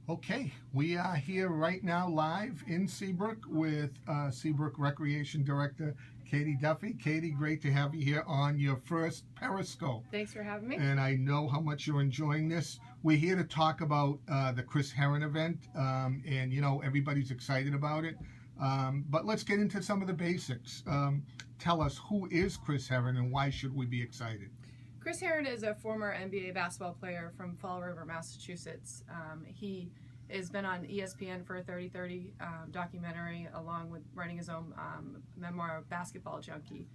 Okay, we are here right now live in Seabrook with Seabrook Recreation Director Katie Duffey. Katie, great to have you here on your first Periscope. Thanks for having me. And I know how much you're enjoying this. We're here to talk about the Chris Herren event, and you know everybody's excited about it. But let's get into some of the basics. Tell us, who is Chris Herren and why should we be excited? Chris Herren is a former NBA basketball player from Fall River, Massachusetts. He has been on ESPN for a 30/30 documentary, along with writing his own memoir, Basketball Junkie.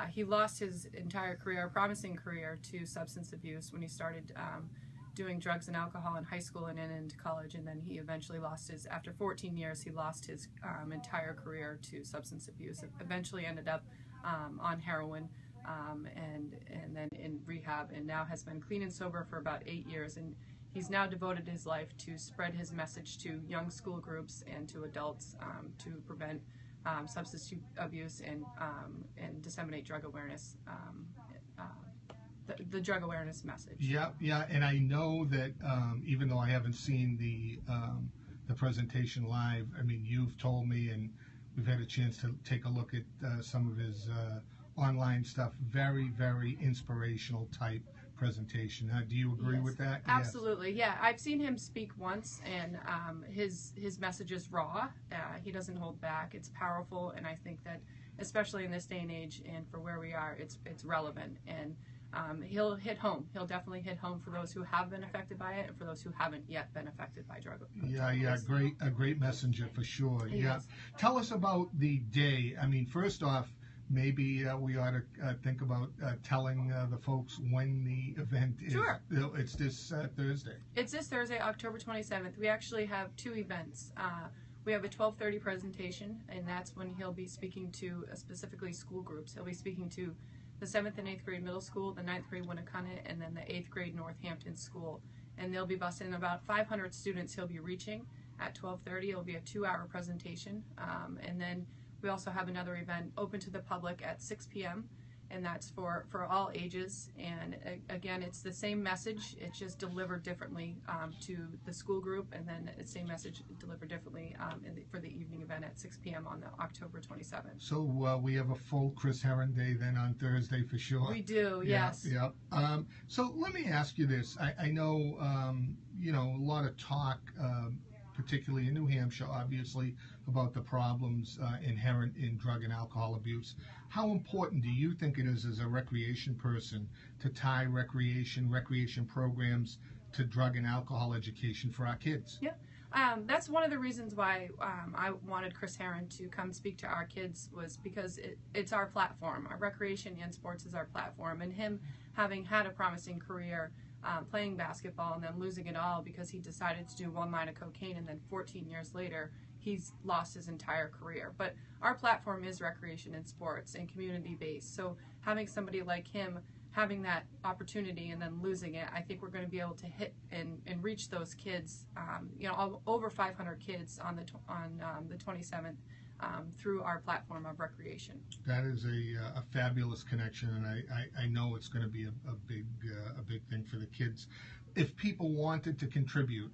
He lost his entire career, promising career, to substance abuse when he started doing drugs and alcohol in high school and then into college, and then he eventually lost his, after 14 years, he lost his entire career to substance abuse. Eventually ended up on heroin. And then in rehab, and now has been clean and sober for about 8 years, and he's now devoted his life to spread his message to young school groups and to adults to prevent substance abuse and disseminate drug awareness, the drug awareness message. Yeah, and I know that even though I haven't seen the presentation live, I mean, you've told me, and we've had a chance to take a look at some of his online stuff. Very, very inspirational type presentation. Do you agree with that? Absolutely. Yes. Yeah, I've seen him speak once, and his message is raw. He doesn't hold back. It's powerful, and I think that especially in this day and age and for where we are, it's relevant, and he'll hit home. He'll definitely hit home for those who have been affected by it and for those who haven't yet been affected by drug abuse. A great messenger for sure. Yes. Tell us about the day. I mean, first off, maybe we ought to think about telling the folks when the event is. Sure. It's this Thursday. It's this Thursday, October 27th. We actually have two events. We have a 12:30 presentation, and that's when he'll be speaking to specifically school groups. He'll be speaking to the 7th and 8th grade middle school, the 9th grade Winnicott, and then the 8th grade Northampton school. And they'll be busting about 500 students he'll be reaching at 12:30. It'll be a 2-hour presentation. And then we also have another event open to the public at 6 p.m., and that's for all ages. And again, it's the same message, it's just delivered differently to the school group, and then the same message delivered differently for the evening event at 6 p.m. on the October 27th. So we have a full Chris Herren day then on Thursday for sure. We do, yes. Yeah. So let me ask you this. I know, a lot of talk, particularly in New Hampshire, obviously, about the problems inherent in drug and alcohol abuse. How important do you think it is as a recreation person to tie recreation programs to drug and alcohol education for our kids? Yeah, that's one of the reasons why I wanted Chris Herren to come speak to our kids, was because it's our platform. Our recreation and sports is our platform, and him having had a promising career playing basketball and then losing it all because he decided to do 1 line of cocaine, and then 14 years later he's lost his entire career. But our platform is recreation and sports and community based, so having somebody like him having that opportunity and then losing it, I think we're going to be able to hit and reach those kids, over 500 kids on the 27th through our platform of recreation. That is a fabulous connection, and I know it's going to be a big thing for the kids. If people wanted to contribute,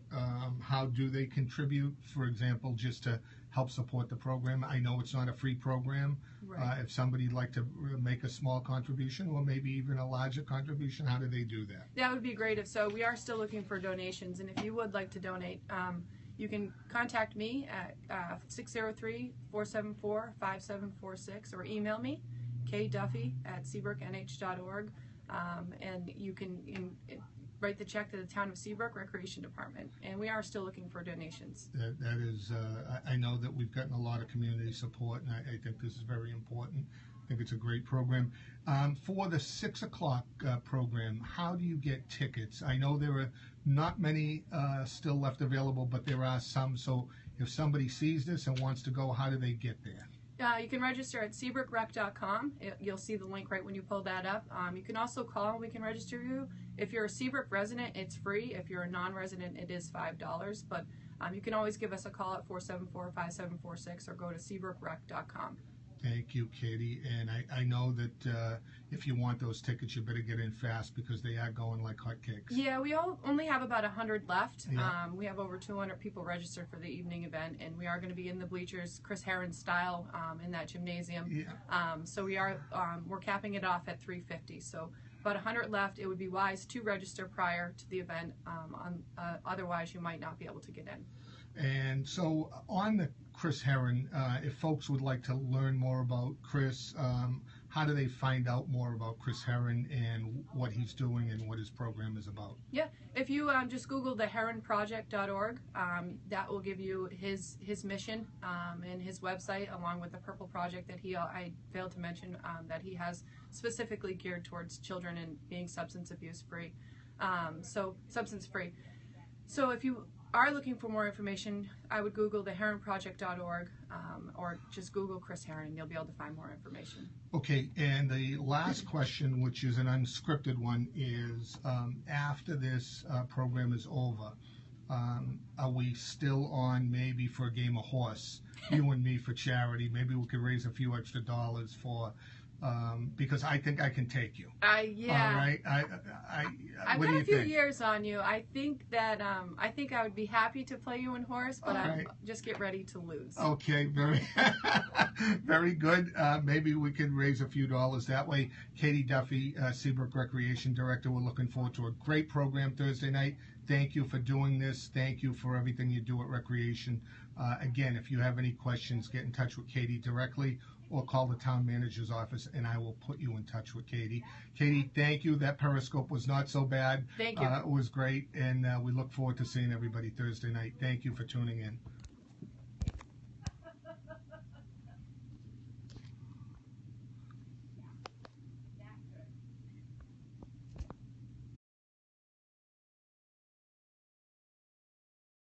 how do they contribute? For example, just to help support the program. I know it's not a free program. Right. If somebody'd like to make a small contribution, or maybe even a larger contribution, how do they do that? That would be great. We are still looking for donations, and if you would like to donate, you can contact me at 603-474-5746, or email me, kduffey@seabrooknh.org, and you can write the check to the Town of Seabrook Recreation Department, and we are still looking for donations. That is, I know that we've gotten a lot of community support, and I think this is very important. I think it's a great program. For the 6 o'clock program, how do you get tickets? I know there are not many still left available, but there are some. So if somebody sees this and wants to go, how do they get there? You can register at SeabrookRec.com. You'll see the link right when you pull that up. You can also call and we can register you. If you're a Seabrook resident, it's free. If you're a non-resident, it is $5. But you can always give us a call at 474-5746 or go to SeabrookRec.com. Thank you, Katie. And I know that if you want those tickets, you better get in fast because they are going like hotcakes. Yeah, we only have about 100 left. Yeah. We have over 200 people registered for the evening event, and we are going to be in the bleachers, Chris Herren style, in that gymnasium. Yeah. So we're capping it off at 350. So about 100 left. It would be wise to register prior to the event. Otherwise, you might not be able to get in. And so on the Chris Herren, if folks would like to learn more about Chris, how do they find out more about Chris Herren and what he's doing and what his program is about? Yeah, if you just Google the herrenproject.org, that will give you his mission and his website, along with the Purple Project that I failed to mention, that he has specifically geared towards children and being substance free. So if you are looking for more information, I would Google the herrenproject.org or just Google Chris Herren, and you'll be able to find more information. Okay, and the last question, which is an unscripted one, is after this program is over, are we still on maybe for a game of horse, you and me, for charity? Maybe we could raise a few extra dollars for, because I think I can take you. Yeah. All right. I've what got do a you few think? years on you. I think that I would be happy to play you in horse, but Right. just get ready to lose. Okay, very good. Maybe we can raise a few dollars that way. Katie Duffey, Seabrook Recreation Director, we're looking forward to a great program Thursday night. Thank you for doing this. Thank you for everything you do at Recreation. Again, if you have any questions, get in touch with Katie directly or call the town manager's office, and I will put you in touch with Katie. Katie, thank you. That Periscope was not so bad. Thank you. It was great, and we look forward to seeing everybody Thursday night. Thank you for tuning in.